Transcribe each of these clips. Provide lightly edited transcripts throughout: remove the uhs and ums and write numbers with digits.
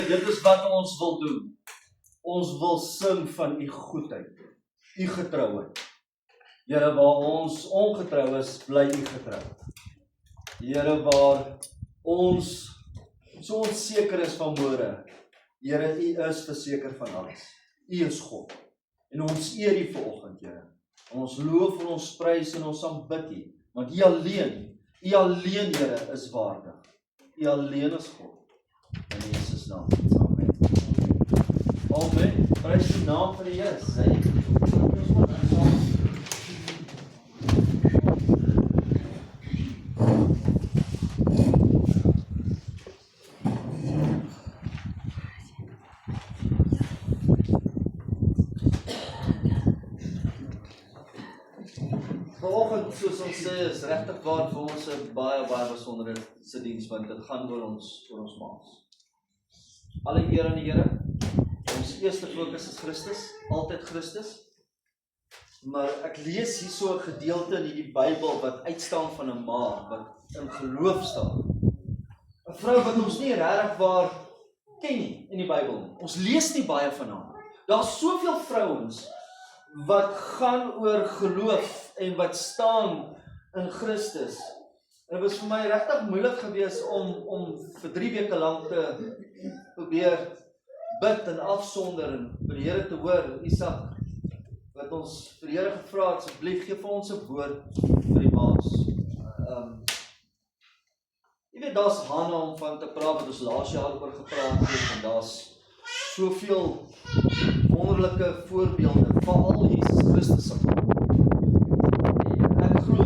dit is wat ons wil doen. Ons wil sing van u goedheid, u getrouheid. Here, waar ons ongetrou is, bly u getrou. Here, waar ons so onseker is van môre, Here, u is verseker van alles. U is God. En ons eer u vanoggend, Here. Ons loof en ons prys en ons aanbid u, want u alleen, Here, is waardig. U alleen is God. In Jesus naam. Amen. Amen. Prys die naam van die Here. Vanoggend, soos ons sê, is regtig waar vir ons 'n baie besondere se diens, want dit gaan oor ons maas. Alle eer aan die Here. Ons eerste fokus is Christus, altyd Christus. Maar ek lees hier so 'n gedeelte in die Bybel wat uitstaan van 'n ma wat in geloof staan. 'n Vrou wat ons nie regtig waar ken nie in die Bybel nie. Ons lees nie baie van haar. Daar's soveel vrouens wat gaan oor geloof en wat staan in Christus. En dit was vir my regtig moeilik geweest om vir 3 weke lank te probeer bid en afsonder en vir die Here te hoor. Isak, wat ons vir die Here gevra het, asseblief gee vir ons 'n woord vir die maas. Jy weet, daar's Hanna om van te praat, wat ons laas jaar oor gepraat het, en daar's soveel wonderlike voorbeelde, veral Jesus Christus se. En ek glo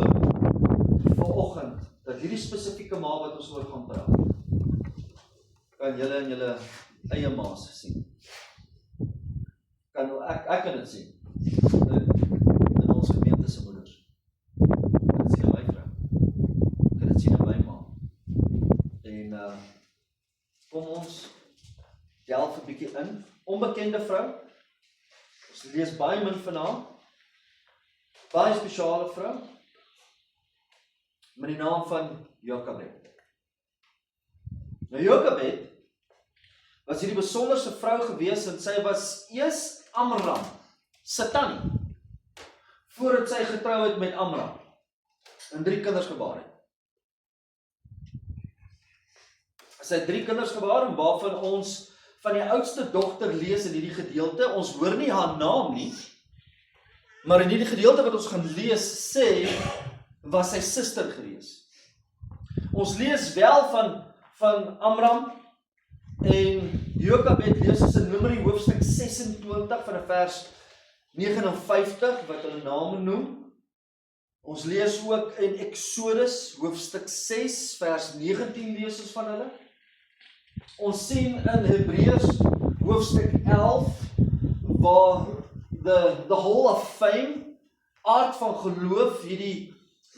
vanoggend dat hierdie spesifieke ma wat ons oor gaan praat, kan julle in julle eie maas sien. Ek kan dit sien in ons gemeente se moeders. Ek kan dit sien in my vrou. Ek kan dit sien in my ma. En kom ons delf 'n bietjie in. Onbekende vrou. Ons lees baie min van haar. Baie spesiale vrou. Met die naam van Jokabed. Nou Jokabed was hierdie besonderse vrou gewees en sy was eers Amram se tannie, voordat sy getrou het met Amram en 3 kinders gebaar het. Sy het 3 kinders gebaar en waarvan ons van die oudste dogter lees in hierdie gedeelte. Ons hoor nie haar naam nie, maar in hierdie gedeelte wat ons gaan lees, sê, was sy suster gewees. Ons lees wel van Amram en Jokabed, lees ons in Numeri hoofstuk 26 van vers 59, wat hulle name noem. Ons lees ook in Exodus hoofstuk 6 vers 19 lees ons van hulle. Ons sien in Hebreërs hoofstuk 11 waar the whole of fame, aard van geloof, hierdie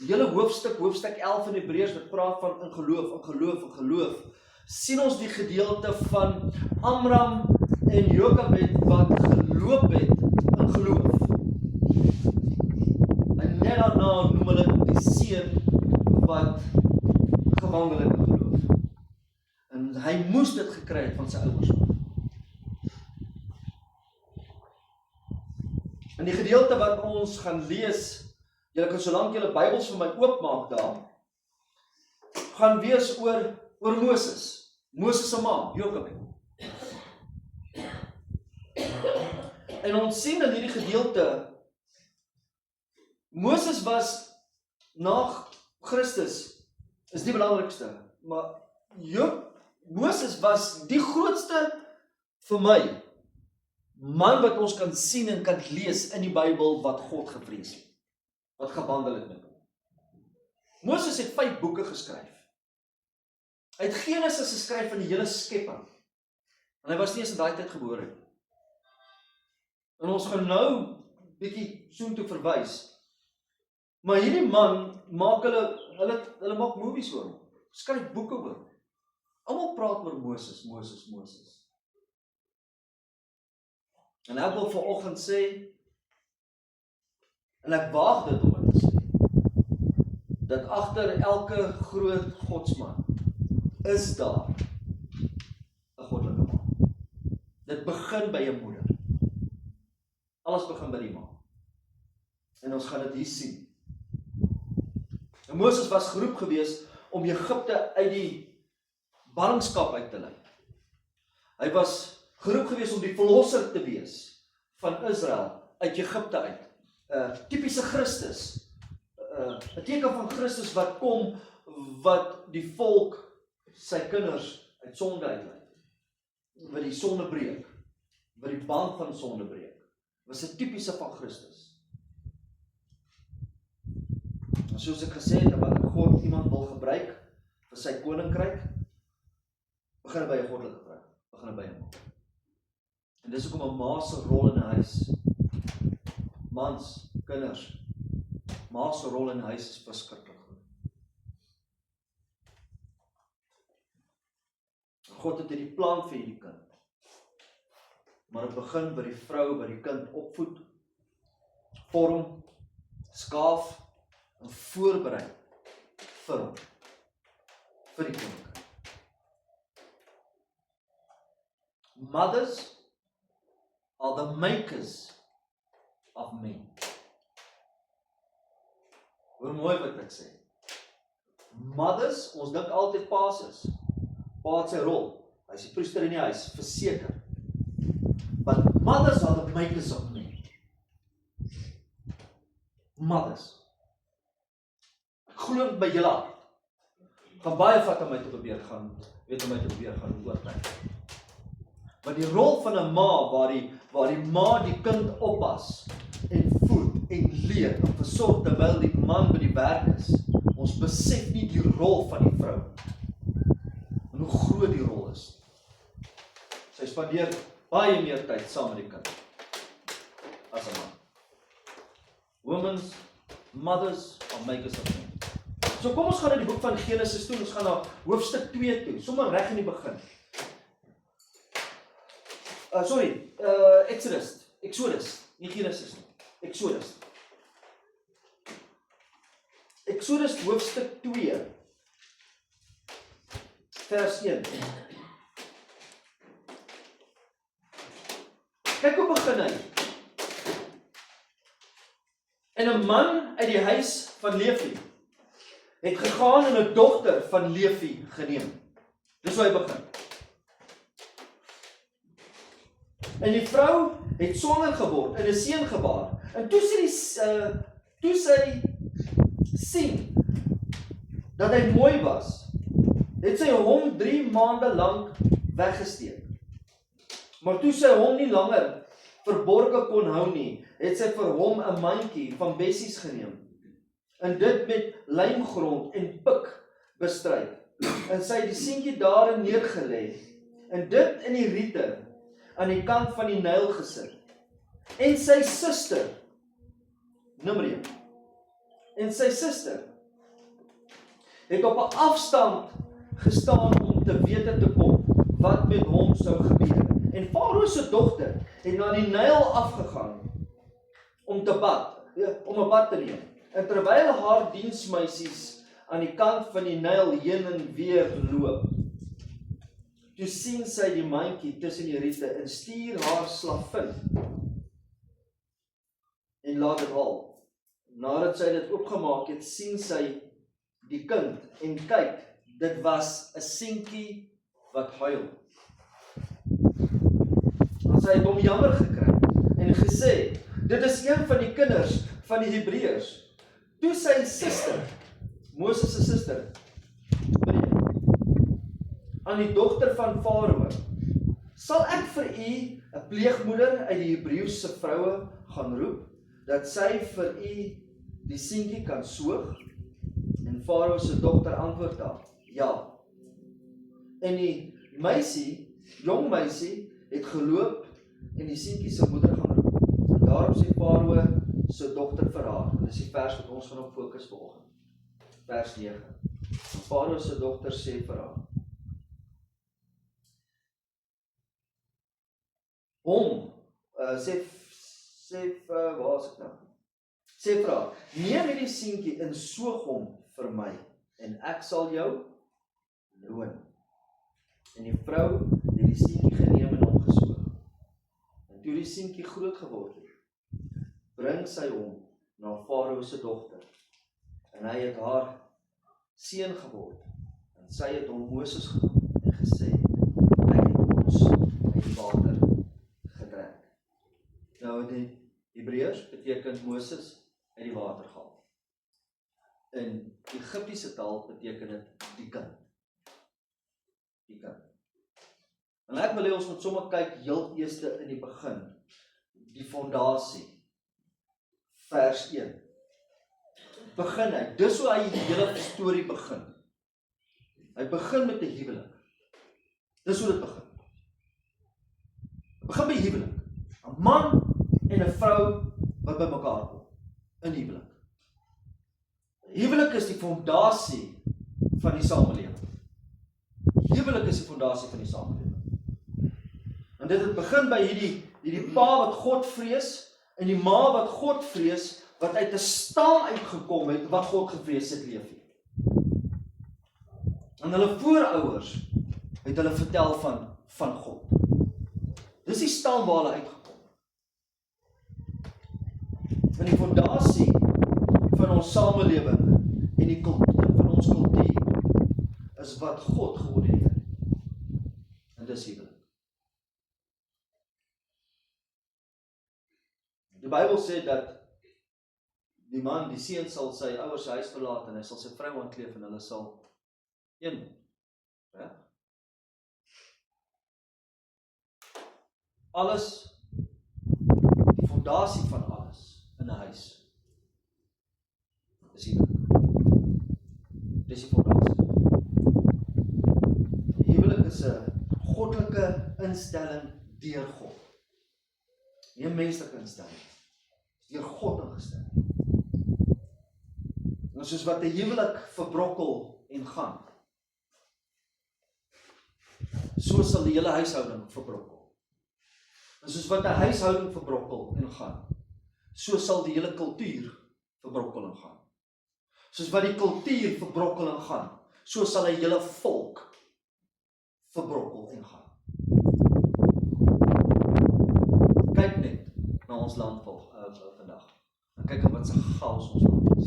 hele hoofstuk 11 in Hebreërs wat praat van in geloof, sien ons die gedeelte van Amram en Jokabed wat geloop het in geloof. En net daarna noem hulle die seun wat gewandel het in geloof. En hy moes dit gekry het van sy ouers. In die gedeelte wat ons gaan lees, julle kan solank julle Bybels vir my oopmaak daar, gaan wees oor Moses. Moses se ma, Jokabed. En ons sien in hierdie gedeelte, Moses was na Christus, is die belangrikste, maar Moses was die grootste vir my, man wat ons kan sien en kan lees in die Bybel wat God gevrees het, wat gewandel het met hom. Moses het 5 boeke geskryf. Hy het Genesis geskryf van die hele skepping. En hy was nie eens in daai tyd gebore nie. En ons gaan nou bietjie soontoe verwys. Maar hierdie man maak hulle maak movies oor hom. Skryf boeke oor hom. Almal praat oor Moses. En ek wil vanoggend sê, en ek waag dit om dit te sê, dat agter elke groot godsman is daar 'n goddelike man. Dit begin by 'n moeder. Alles begin by die ma. En ons gaan dit hier sien. En Moses was geroep gewees om Egipte uit die ballingskap uit te lei. Hy was geroep gewees om die verlosser te wees van Israel uit Egipte uit. Typiese Christus. 'n teken van Christus wat kom, wat die volk, sy kinders uit sonde uitlei. Wat die sonde breek. Wat die band van sonde breek. Was 'n typiese van Christus. En soos ek gesê het, wat God iemand wil gebruik vir sy koninkryk, begin hy by 'n goddelike vrou, begin hy by 'n ma. En dis hoekom 'n ma se rol in 'n huis, mans, kinders, ma se rol in 'n huis is verskriklik goed. God het hierdie plan vir hierdie kind. Maar dit begin by die vrou wat die kind opvoed, vorm, skaaf en voorberei vir hom, vir die koninkryk. Mothers are the makers of men. Hoe mooi wat ek sê. Mothers, ons dink altyd pa's is. Pa het sy rol. Hy is die priester in die huis, verseker. But mothers are the makers of men. Mothers. Ek glo by julle hart. Gaan baie vat om my te probeer gaan oortuig. Maar die rol van 'n ma waar die ma die kind oppas en voed en leer en versorg terwyl die man by die werk is. Ons besef nie die rol van die vrou. En hoe groot die rol is. Sy spandeer baie meer tyd saam met die kind as 'n man. Mothers are makers of men. So kom ons gaan na die boek van Genesis toe, ons gaan na hoofstuk 2 toe, sommer reg in die begin. Exodus, nie Genesis nie, Exodus hoofstuk 2, vers 1. Kyk hoe begin hy. En 'n man uit die huis van Levi het gegaan en 'n dogter van Levi geneem. Dis hoe hy begin. En die vrou het swanger geword en 'n seun gebaar. En toe sy sien dat hy mooi was, het sy hom 3 maande lank weggesteek. Maar toe sy hom nie langer verborge kon hou nie, het sy vir hom 'n mandjie van bessies geneem en dit met lijmgrond en pik bestryk. En sy het die seentjie daarin neergelê en dit in die riete aan die kant van die Nyl gesit. En sy suster, Nimriem, het op 'n afstand gestaan om te wete te kom wat met hom sou gebeur. En Farao se dogter het na die Nyl afgegaan om 'n bad te neem. En terwyl haar diensmeisies aan die kant van die Nyl heen en weer loop, toe sien sy die mandjie tussen die riete en stuur haar slavin en laat dit haal. Nadat sy dit oopgemaak het, sien sy die kind en kyk, dit was 'n seentjie wat huil. En sy het hom jammer gekry en gesê, dit is een van die kinders van die Hebreërs. Toe sy suster, Moses se suster, aan die dogter van Farao, sal ek vir u 'n pleegmoeder uit die Hebreëse vroue gaan roep, dat sy vir u die seentjie kan soog? En Farao se dogter antwoord haar, ja. En die jong meisie, het geloop en die seentjie se moeder gaan roep. En daarop sê Farao se dogter vir haar, en dis die vers wat ons gaan op fokus vanoggend. Vers 9. En Farao se dogter sê vir haar, waar is ek nou? Sê vir haar, neem hierdie seentjie en soog hom vir my, en ek sal jou loon. En die vrou het die seentjie geneem en hom gesoog. hierdie seentjie groot geword het, bring sy hom na Farao se dogter. En hy het haar seun geword. En sy het hom Moses genoem en gesê, ek het ons uit die water gedrink. Nou in die Hebreërs beteken Moses uit die water gehaal. In Egiptiese taal beteken dit die kind. Die kind. En ek wil hê ons moet sommer kyk heel eers in die begin. Die fondasie. Vers 1. Begin hy. Dis hoe hy die hele storie begin. Hy begin met 'n huwelik. Dis hoe dit begin. Hy begin by huwelik. 'n Man en 'n vrou wat by mekaar kom. In huwelik. Huwelik is die fondasie van die samelewing. Huwelik is die fondasie van die samelewing. En dit het begin by hierdie pa wat God vrees, en die ma wat God vrees, wat uit 'n stam uitgekom het, wat God gevrees het leef het. En hulle voorouers het hulle vertel van God. Dis die stam waar hulle uitgekom het. En die fondasie van ons samelewing en die kultuur van ons kultuur is wat God geordineer het. En dis huwelik. Die Bybel sê dat die man, die seun sal sy ouers se huis verlaat en hy sal sy vrou aankleef en hulle sal een word. Reg? Alles, die fondasie van alles in 'n huis is huwelik. Dis die fondasie. Die huwelik is 'n goddelike instelling deur God. Nie 'n menslike instelling. Deur God ingestel. En soos wat 'n huwelik verbrokkel en gaan, so sal die hele huishouding verbrokkel. En soos wat 'n huishouding verbrokkel en gaan, so sal die hele kultuur verbrokkel en gaan. Soos wat die kultuur verbrokkel en gaan, so sal 'n hele volk verbrokkel en gaan. Kyk net na ons land vandag. En kyk wat se chaos ons land is.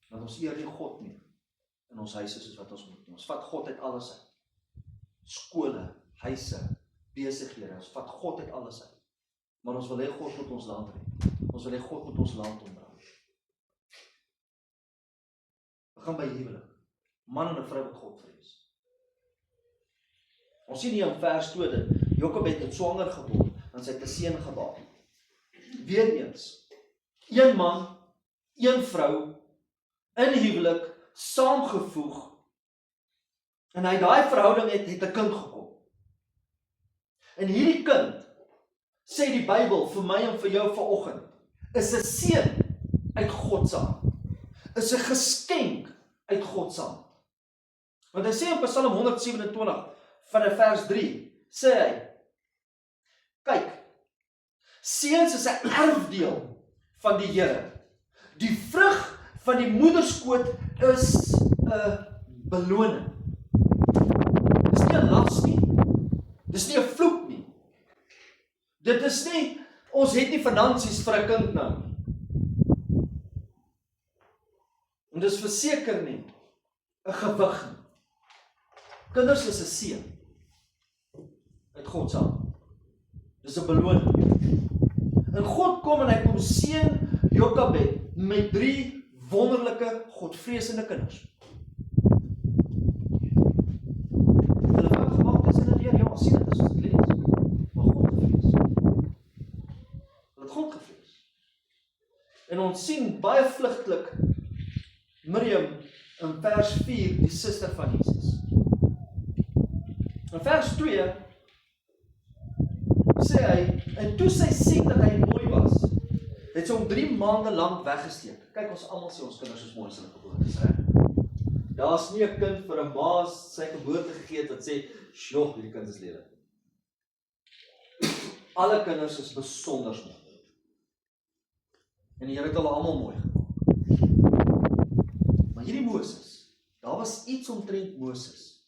Want ons eer nie God nie in ons huise soos wat ons moet. Ons vat God uit alles uit. Skole, huise, besighede. Ons vat God uit alles uit. Maar ons wil hê God moet ons land red. Ons wil hê God moet ons land ombring. Begin by huwelik. Man en 'n vrou wat God vrees. Ons sien hier in vers 2 dat Jokobed het swanger geword en sy het 'n seun gebaar. Weereens, een man, een vrou, in huwelik, saamgevoeg, en hy daai verhouding het 'n kind gekom. En hierdie kind, sê die Bybel vir my en vir jou vanoggend, is 'n seën uit God se hand. Is 'n geskenk uit God se hand. Want hy sê in Psalm 127 van vers 3, sê hy, kyk, seuns is 'n erfdeel van die Here. Die vrug van die moederskoot is 'n beloning. Dis nie 'n las nie. Dis nie 'n vloek nie. Dit is nie, ons het nie finansies vir 'n kind nou nie. En dis verseker nie 'n gewig nie. Kinders is 'n seën uit God se hand. Dis 'n beloning. En God kom en hy kom seën Jokobed met 3 wonderlike, godvreesende kinders. Hulle fout gemaak is in die leer, ja, ons sien dit as ons dit lees. Maar God gevrees. Hulle het God gevrees. En ons sien baie vlugtelik Miriam in vers 4, die suster van Jesus. In vers 2 sê hy, en toe sy sien dat hy mooi was, het sy hom 3 maande lank weggesteek. Kyk, ons almal sê ons kinders is mooi as hulle gebore is, reg? Daar's nie 'n kind vir 'n ma sy geboorte gegee het wat sê, "Sjoe, hierdie kind is lelik." Alle kinders is besonder mooi. En die Here het hulle almal mooi gemaak. Maar hierdie Moses, daar was iets omtrent Moses.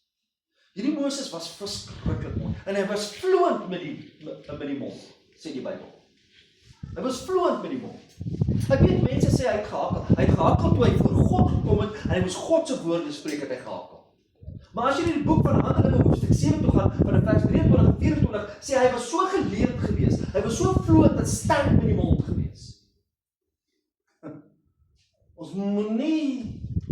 Hierdie Moses was verskriklik mooi. En hy was vloeiend met die mond, sê die Bybel. Hy was vloeiend met die mond. Ek weet mense sê hy het gehakel. Hy het gehakel toe hy voor God gekom het en hy moes God se woorde spreek, het hy gehakel. Maar as jy in die boek van Handelinge hoofstuk 7 toe gaan, van vers 23 en 24, sê hy was so geleerd gewees. Hy was so vloeiend en sterk met die mond gewees. Ons moet nie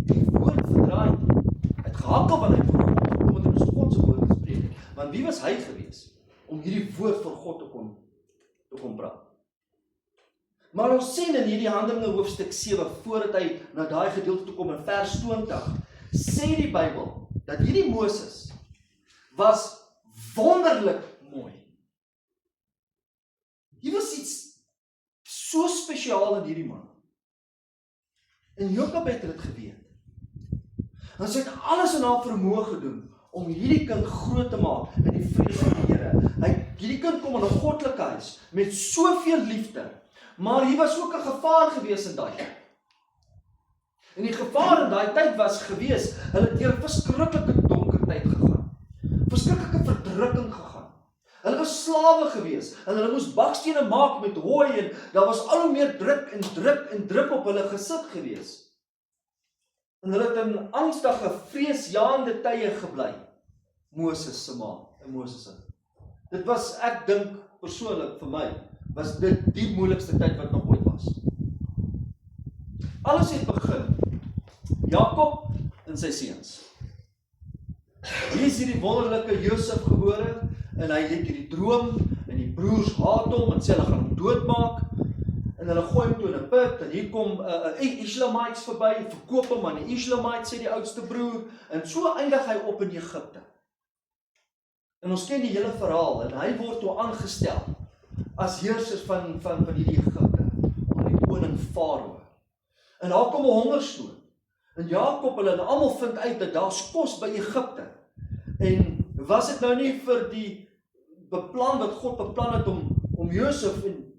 die woord verdraai nie. Hy het gehakel wanneer hy voor God gekom het en ons God se woorde spreek het. Want wie was hy gewees om hierdie woord vir God te kon praat? Maar ons sien in hierdie Handelinge hoofstuk 7, voordat hy na daai gedeelte toe kom in vers 20, sê die Bybel, dat hierdie Moses was wonderlik mooi. Hier was iets so spesiaal in hierdie man. En Jakob het dit geweet. En sy het alles in haar vermoë gedoen om hierdie kind groot te maak in die vrees van die Here. Hierdie kind kom in 'n goddelike huis met soveel liefde, maar hier was ook 'n gevaar gewees in daai tyd. En die gevaar in daai tyd was gewees, hulle het deur 'n verskriklike donker tyd gegaan. Verskriklike verdrukking gegaan. Hulle was slawe gewees, en hulle moes bakstene maak met hooi, en daar was al hoe meer druk op hulle gesit gewees. En hulle het in angstige, vreesjaende tye gebly. Moses se ma, en Moses se. Dit was, ek dink persoonlik vir my, was dit die moeilikste tyd wat nog ooit was. Alles het begin. Jakob en sy seuns. Hier is hierdie wonderlike Josef gebore, en hy het hierdie droom, en die broers haat hom, en sê hulle gaan hom doodmaak, en hulle gooi hom toe in 'n put, en hier kom Islamites verby, verkoop hom aan die Islamites, sê die oudste broer, en so eindig hy op in Egipte. En ons ken die hele verhaal, en hy word toe aangestel, as heersers van hierdie Egipte, onder die koning Farao. En daar kom 'n hongersnood, en Jakob hulle en almal vind uit dat daar's kos by Egipte, en was dit nou nie vir die beplan wat God beplan het om Josef in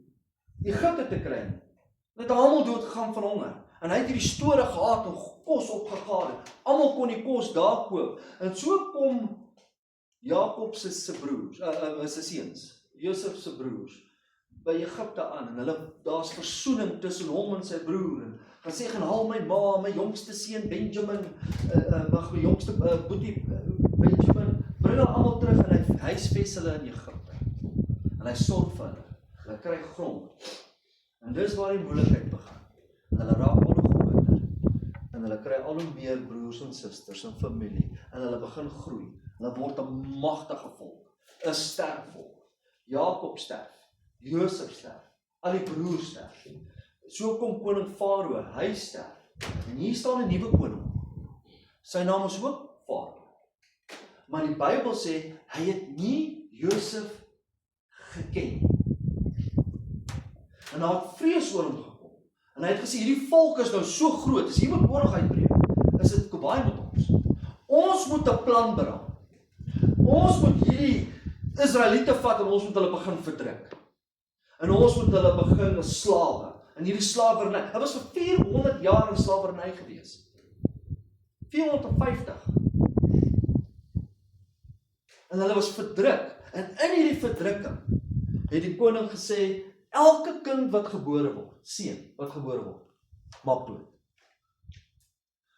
Egipte te kry, het almal doodgegaan van honger, en hy het hierdie store gehad en kos opgegaar, almal kon die kos daar koop, en so kom Jakob se broers, sy seuns, Josef se broers, by Egipte aan, en daar's versoening tussen hom en sy broer, en gaan sê, gaan haal my ma, my jongste seun Benjamin, my jongste boetie Benjamin, bring hulle almal terug, en hy huisves hulle in Egipte, en hy sorg vir hulle kry grond, en dis waar die moeilikheid begin, hulle raak al hoe groter, en hulle kry al hoe meer broers en susters en familie, en hulle begin groei, hulle word 'n magtige volk, 'n sterk volk, Jakob sterf, Josef sterf, al die broers sterf, so kom koning Farao, hy sterf, en hier staan 'n nuwe koning, sy naam is ook Farao, maar die Bybel sê, hy het nie Josef geken, en hy het vrees oor hom gekom, en hy het gesê, hierdie volk is nou so groot, as hier moet oorlog uitbreek, is dit kobaai met ons moet 'n plan beraam, ons moet hierdie Israeliete vat, en ons moet hulle begin verdruk, en ons moet hulle begin slawe, en hierdie slawerny, hy was vir 400 jaar in slawerny gewees, 450, en hulle was verdruk, en in hierdie verdrukking, het die koning gesê, elke kind wat gebore word, seun wat gebore word, maak dood.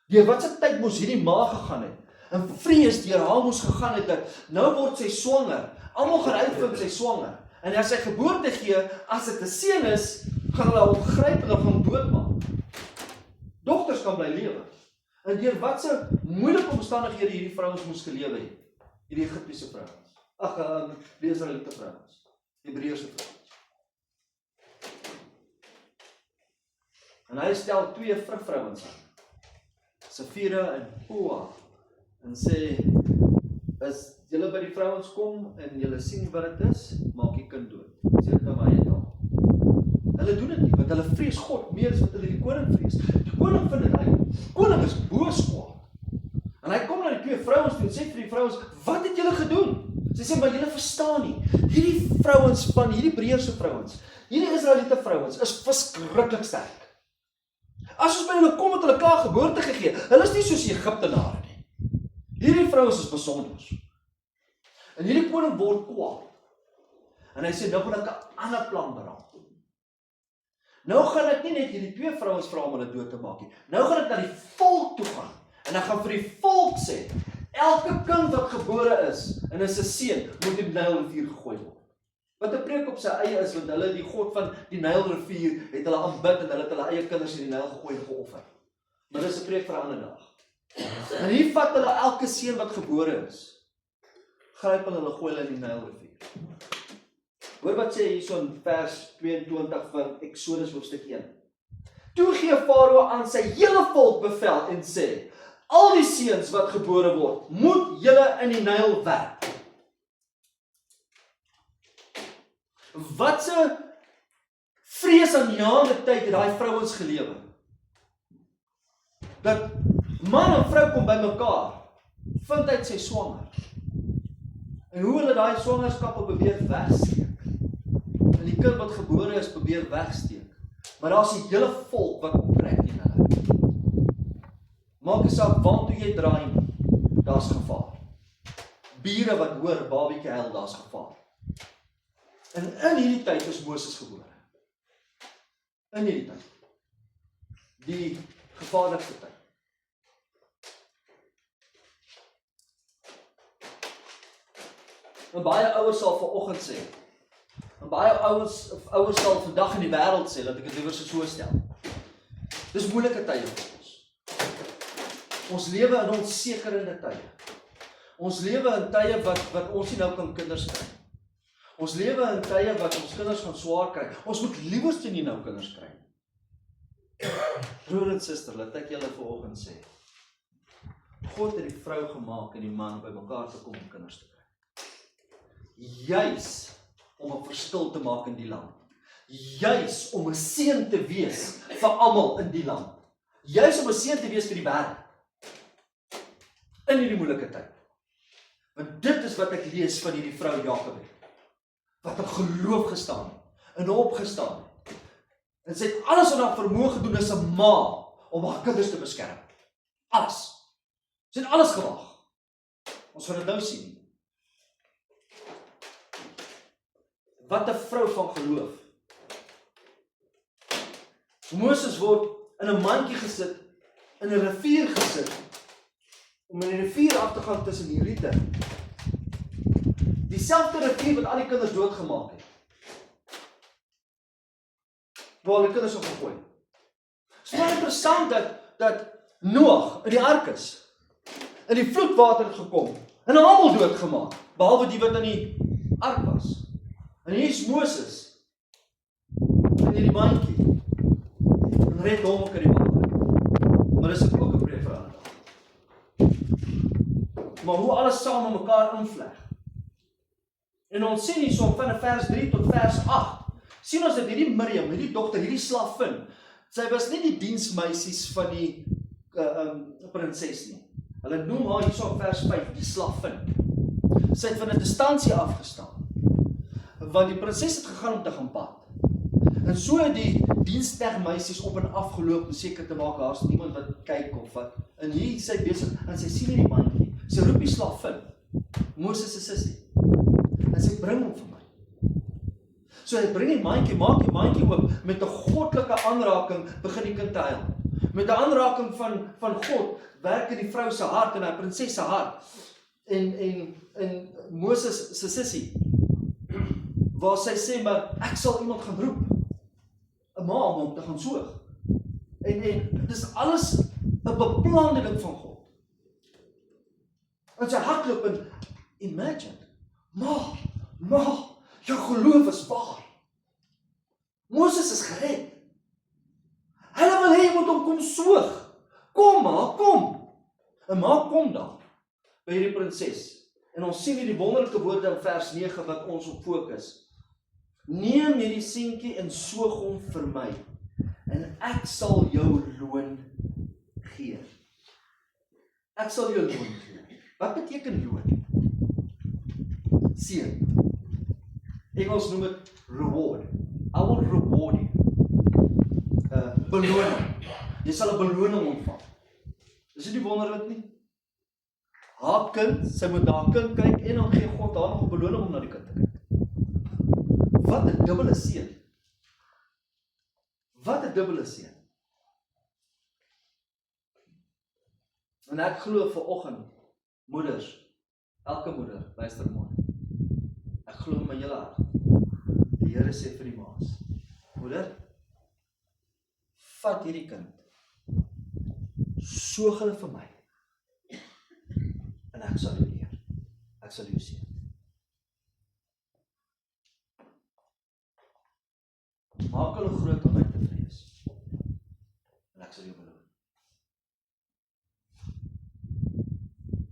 Deur wat se tyd moes hierdie ma gegaan het, en vrees deur haar moes gegaan het, dat nou word sy swanger, almal gaan uitvind sy swanger, en as sy geboorte gee, as dit 'n seun is, gaan hulle hom gryp en hulle gaan hom doodmaak. Dogters kan bly lewe, en deur wat se moeilike omstandighede hierdie vrouens moes gelewe het, hierdie Egiptiese vrouens, die Israeliete vrouens, die Hebreëse vrouens. En hy stel 2 vrugvrouens aan, Safira en Pua, en sê, as julle by die vrouens kom, en julle sien wat dit is, maak die kind dood, sê dit aan my en daar. Hulle doen dit nie, want hulle vrees God, meer as wat hulle die koning vrees. Die koning vind dit uit, die koning is boos kwaad, en hy kom na die 2 vrouens toe, en sê vir die vrouens, wat het julle gedoen? Sy sê, maar julle verstaan nie, hierdie vrouens van hierdie Hebreëse vrouens, hierdie Israeliete vrouens, is verskriklik sterk. As ons by hulle kom, het hulle klaar geboorte gegee. Hulle is nie soos die Egiptenare nie. Hierdie vrouens is besonder. En hierdie koning word kwaad. En hy sê, nou gaan ek 'n ander plan beraam. Nou gaan ek nie net hierdie 2 vrouens vra om hulle dood te maak nie. Nou gaan ek na die volk toe gaan. En ek gaan vir die volk sê, elke kind wat gebore is, en is 'n seun, moet in die Nylrivier gegooi word. Wat 'n preek op sy eie is, want hulle die God van die Nylrivier het hulle aanbid en hulle het hulle eie kinders in die Nyl gegooi en geoffer. Maar dis 'n preek vir 'n ander dag. En hier vat hulle elke seun wat gebore is, gryp hulle gooi hulle in die Nylrivier. Hoor wat sê hierso in vers 22 van Eksodus hoofstuk 1. Toe gee Farao aan sy hele volk bevel en sê, al die seuns wat gebore word, moet julle in die Nyl werp. Wat 'n vreesaanjaende tyd het daai vrouens gelewe. Dat man en vrou kom bymekaar, vind uit sy swanger. En hoe hulle daai swangerskappe probeer wegsteek. En die kind wat gebore is probeer wegsteek. Maar daar's 'n hele volk wat oprek teen hulle. Maak nie saak waartoe jy draai nie, daar's gevaar. Bure wat hoor babietjie huil, daar's gevaar. En in hierdie tyd is Moses gebore. In hierdie tyd. Die gevaarlikste tyd. En baie ouers sal vanoggend sê, en baie ouers sal vandag in die wêreld sê, dat ek dit liewer so stel. Dis moeilike tye vir ons. Ons lewe in onsekerende tye. Ons lewe in tye wat ons nie nou kan kinders kry. Ons lewe in tye wat ons kinders gaan swaar kry. Ons moet liewers nie nou kinders kry. Broer en suster, laat ek julle vanoggend sê. God het die vrou gemaak en die man by mekaar te kom om kinders te kry. Juis om 'n verskil te maak in die land. Juis om 'n seën te wees vir almal in die land. Juis om 'n seën te wees vir die wêreld. In hierdie moeilike tyd. Want dit is wat ek lees van hierdie vrou Jakobie. Wat op geloof gestaan en opgestaan. En sy het alles wat haar vermoë gedoen as 'n ma om haar kinders te beskerm. Alles. Sy het alles gewaag. Ons gaan dit nou sien. Wat 'n vrou van geloof. Moses word in 'n mandjie gesit, in 'n rivier gesit, om in die rivier af te gaan tussen die riete. Dieselfde rivier wat al die kinders doodgemaak het. Waar die kinders op gegooi. Het is maar interessant dat Noag in die ark is. In die vloedwater het gekom. En almal doodgemaak. Behalwe die wat in die ark was. En hier is Moses. In hierdie mandjie. En red hom ook in die water. Maar dis ook 'n preek vir 'n ander dag. Maar hoe alles saam met mekaar invleg. En ons sien hierso van vers 3 tot vers 8. Sien ons dat hierdie Miriam, hierdie dogter, hierdie slavin, sy was nie die diensmeisies van die prinses nie. Hulle noem haar hierso in vers 5 die slavin. Sy het van 'n distansie afgestaan. Want die prinses het gegaan om te gaan pad. En so het die diensknegmeisies op en afgeloop om seker te maak daar's niemand wat kyk of wat. En hier sy besig en sy sien hierdie mandjie. Sy roep die slavin, Moses se sussie. En sy bring hom vir my. So hy bring die mandjie, maak die mandjie oop met 'n goddelike aanraking begin die kind te huil. Met 'n aanraking van God werk in die vrou se hart en haar prinses se hart. En Moses se sussie waar sy sê maar ek sal iemand gaan roep. 'n Ma om hom te gaan soog. En dis alles 'n beplande ding van God. En sy hardloop en imagine, ma, jou geloof is waar. Moses is gered. Hulle wil hê jy moet hom kom soog. Kom ma, kom. En ma kom dan by hierdie prinses. En ons sien hierdie wonderlike woorde in vers 9 wat ons op fokus. Neem hierdie seentjie en soog hom vir my, en ek sal jou loon gee. Ek sal jou loon gee. Wat beteken loon? Seën. Engels noem dit reward. I will reward you. Beloning. Jy sal 'n beloning ontvang. Is dit nie wonderlik nie? haar kind, sy moet na haar kind kyk en dan gee God haar nog 'n beloning om na die kind te kyk. Wat 'n dubbele seën. Wat 'n dubbele seën. En ek glo vanoggend, moeders, elke moeder, luister mooi. Ek glo in my hele hart. Die Here sê vir die ma's, moeder, vat hierdie kind, soog hulle vir my, en ek sal jou eer. Ek sal jou seën. Maak hulle groot om my te vrees. En ek sal jou beloon.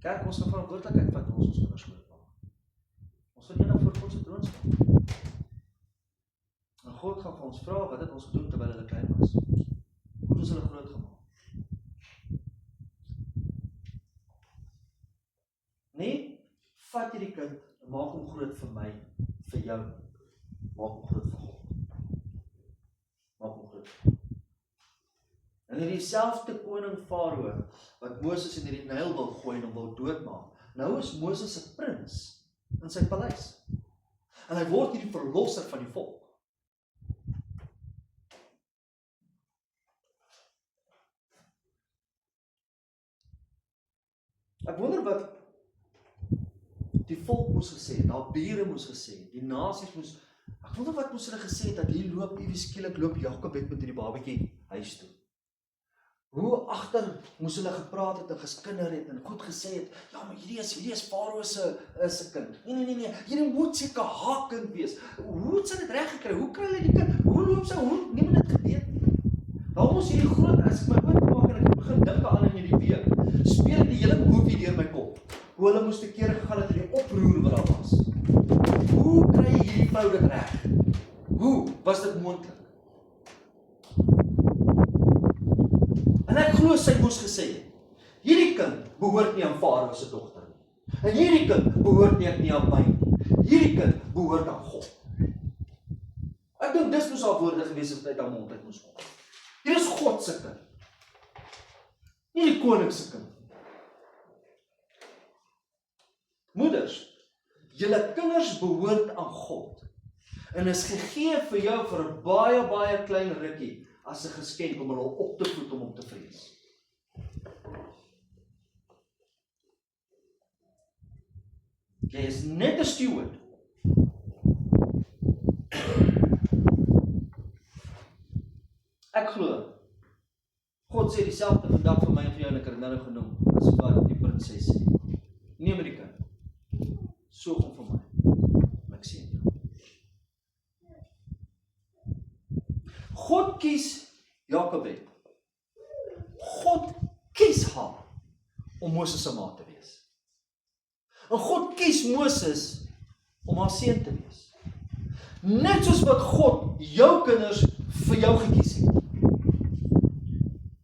Kerk, ons gaan verantwoordelikheid vat ons kinders groot maak. Ons gaan eendag voor God se troon staan. En God gaan vir ons vra, wat het ons gedoen terwyl hulle klein was? Hoe het ons hulle groot gemaak? Nee, vat hierdie kind en maak hom groot vir my, vir jou. Maak hom groot vir God. Maak hom groot. En hierdie selfde koning Farao, wat Moses in hierdie Nyl wil gooi en hom wil doodmaak, nou is Moses 'n prins in sy paleis. En hy word hierdie verlosser van die volk. Ek wonder wat die volk moes gesê het, daar bure moes gesê het, die nasies moes, ek wonder wat moes hulle gesê het, dat hier loop, hier skielik loop Jakobet met hierdie babatjie huis toe. Hoe agter moes hulle gepraat het en geskinder het en goed gesê het, ja, maar hierdie is Farao se kind. Nee, hierdie moet seker haar kind wees. Hoe het sy dit reg gekry? Hoe kry hulle die kind? Hoe loop sy? Hoe niemand het geweet nie. Daar moes hierdie groot, as ek my oor maak en ek begin dink aan in hierdie week, speel die hele movie deur my kop. Hoe hulle moes te kere gegaan het in die oproer wat daar was. Hoe kry hierdie vrou dit reg? Hoe was dit moontlik? En ek glo sy moes gesê het, hierdie kind behoort nie aan Farao se dogter nie. En hierdie kind behoort nie aan my nie. Hierdie kind behoort aan God. Ek dink dis moes haar woorde gewees het uit haar mond uit moes kom. Hier is God se kind. Nie die koning se kind. Moeders, julle kinders behoort aan God. En is gegee vir jou vir 'n baie klein rukkie as 'n geskenk om hulle op te voed om op te vrees. Jy is net 'n steward. Ek glo, God sê dieselfde vandag vir my en vir jou en ek het dit nou genoem, as wat die prinses sê. Neem die kind, soog hom vir my, en ek seën jou. God kies Jakobet. God kies haar om Moses se ma te wees. En God kies Moses om haar seun te wees. Net soos wat God jou kinders vir jou gekies het.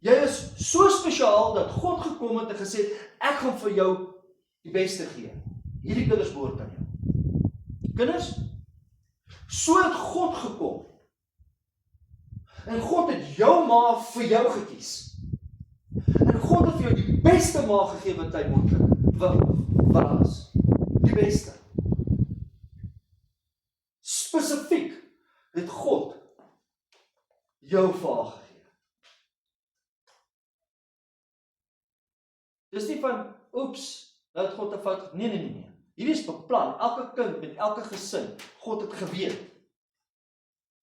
Jy is so spesiaal dat God gekom het en gesê het, ek gaan vir jou die beste gee. Hierdie kinders behoort aan jou. Kinders, so het God gekom. En God het jou ma vir jou gekies. En God het vir jou die beste ma gegee wat hy moontlik was. Die beste. Spesifiek het God jou vir haar gegee. Dis nie van, oeps, nou het God 'n fout. Nee. Hierdie is beplan. Elke kind met elke gesin. God het geweet.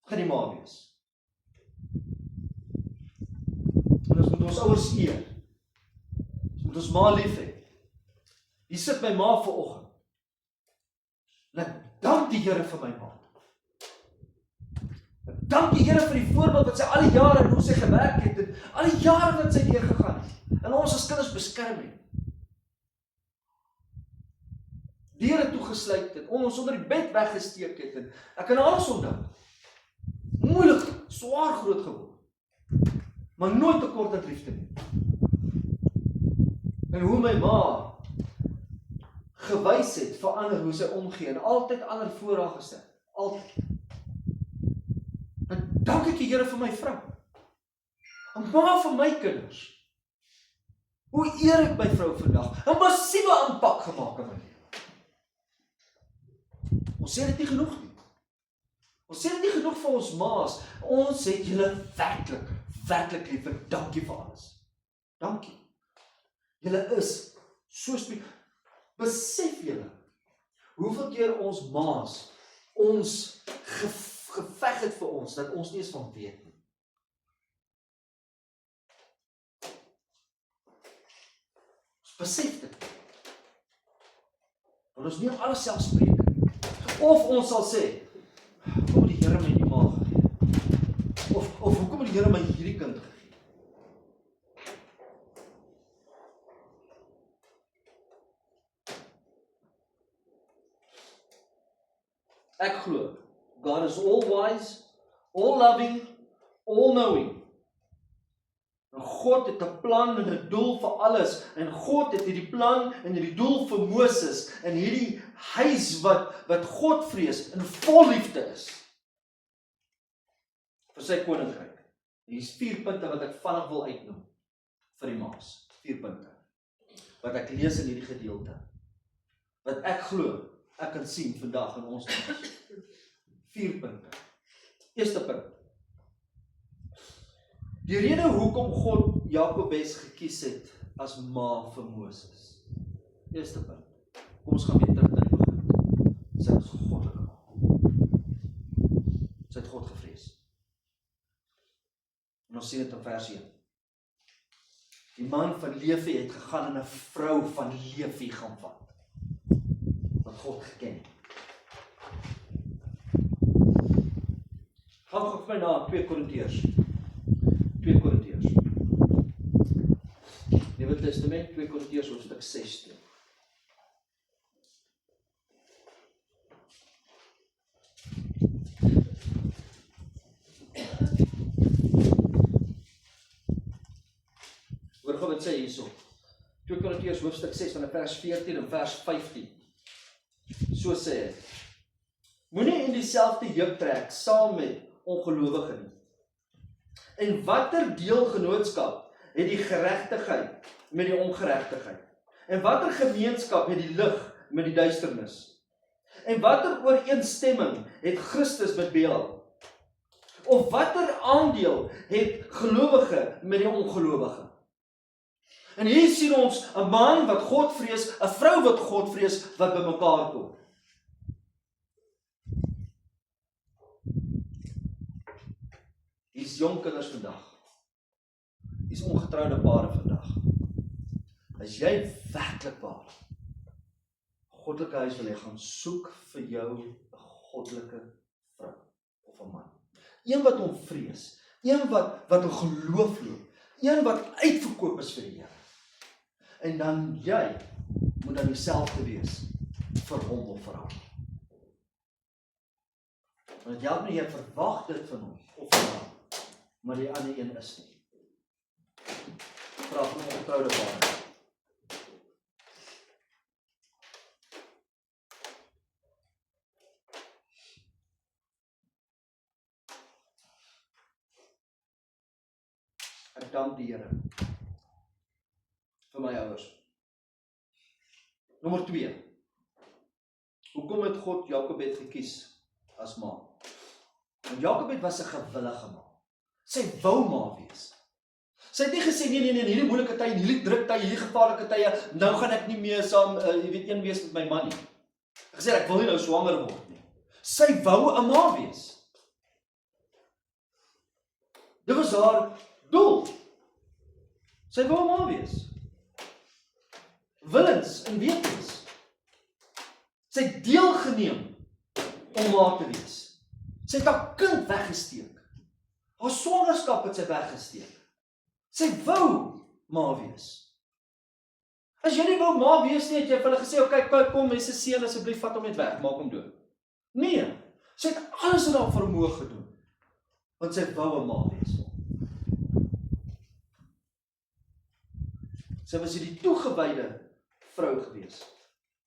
Gaan die ma wees. En ons moet ons ouers eer. Ons moet ons ma lief hê. Hier sit my ma vanoggend. En ek dank die Here vir my ma. Ek dank die Here vir die voorbeeld wat sy al die jare en hoe sy gewerk het en al die jare wat sy deur gegaan het. En ons as kinders beskerm het. Deure toegesluit het, ons onder die bed weggesteek het en ek kan alles onthou. Moeilik, swaar groot geword. Maar nooit tekort aan liefde nie. En hoe my ma gewys het vir ander hoe sy omgee en altyd ander voor haar gesit. Altyd. En dank ek die Here vir my vrou. En maar vir my kinders. Hoe eer ek my vrou vandag? 'n massiewe impak gemaak in my lewe. Ons sê dit nie genoeg nie. Ons sê dit nie genoeg vir ons maas. Ons het julle werklik lief en dankie vir alles. Dankie. Julle is so besef julle hoeveel keer ons maas ons geveg het vir ons dat ons nie eens van weet nie. Ons besef dit. Want ons nie alles self spreek. Of ons sal sê, hoekom het die Here my die maag gegee? Of hoekom het die Here my hierdie kind gegee? Ek glo, God is all wise, all loving, all knowing. En God het 'n plan en 'n doel vir alles. En God het hierdie plan en hierdie doel vir Moses en hierdie huis wat God vrees en vol liefde is. Vir sy koninkryk. Hier is 4 punte wat ek vinnig wil uitnoem vir die maas. 4 punte. Wat ek lees in hierdie gedeelte. Wat ek glo ek kan sien vandag in ons maas. 4 punte. Eerste punt. Die rede hoekom God Jakobes gekies het as ma vir Moses. Eerste punt. Kom ons gaan weer terug na die begin. Sy is goddelike ma. Sy het God gevrees. En ons sien dit in vers 1. Die man van Levi het gegaan en 'n vrou van Levi gaan vat. Wat God geken het. Gaan vir my na 2 Korintiërs. 2 Korintiërs. Nuwe Testament, 2 Korintiërs hoofstuk 16. Hoor gou wat sê hierso. 2 Korintiërs hoofstuk 6 van vers 14 en vers 15. So sê hy: Moenie in dieselfde juk trek saam met ongelowige nie. En watter deelgenootskap het die geregtigheid met die ongeregtigheid? En watter gemeenskap het die lig met die duisternis? En watter ooreenstemming het Christus met Belial? Of watter aandeel het gelowige met die ongelowige? En hier sien ons 'n man wat God vrees, 'n vrou wat God vrees, wat bymekaar kom. Hier's jong kinders vandag. Hier's ongetroude pare vandag. As jy werklik waar goddelike huis wil hê, gaan soek vir jou 'n goddelike vrou of 'n man. Een wat hom vrees, een wat 'n geloof loop, een wat uitverkoop is vir die Here. En dan jy moet dan dieselfde wees vir hom of vir haar. Want jy nie jy verwag dit van hom of van haar, maar die ander een is nie. Praat van ongetroude pare. Ek dank die Here vir my ouers. Nommer 2. Hoekom het God Jakobet gekies as ma? Want Jakobet was 'n gewillige ma. Sy wou ma wees. Sy het nie gesê nee, hierdie moeilike tye, hierdie druk tye, hierdie gevaarlike tye, nou gaan ek nie meer saam, een wees met my man nie. Gesê ek wil nie nou swanger word nie. Sy wou 'n ma wees. Dit was haar doel. Sy wou 'n ma wees. Willens en wetens. Sy het deelgeneem om ma te wees. Sy het haar kind weggesteek. Haar swangerskap het sy weggesteek. Sy wou ma wees. As jy nie wou ma wees nie, het jy vir hulle gesê, "Oké, kom, mense seun, asseblief vat hom net weg, maak hom dood." Nee, sy het alles in haar vermoë gedoen, want sy wou 'n ma wees. Sy was hierdie toegewyde vrou gewees,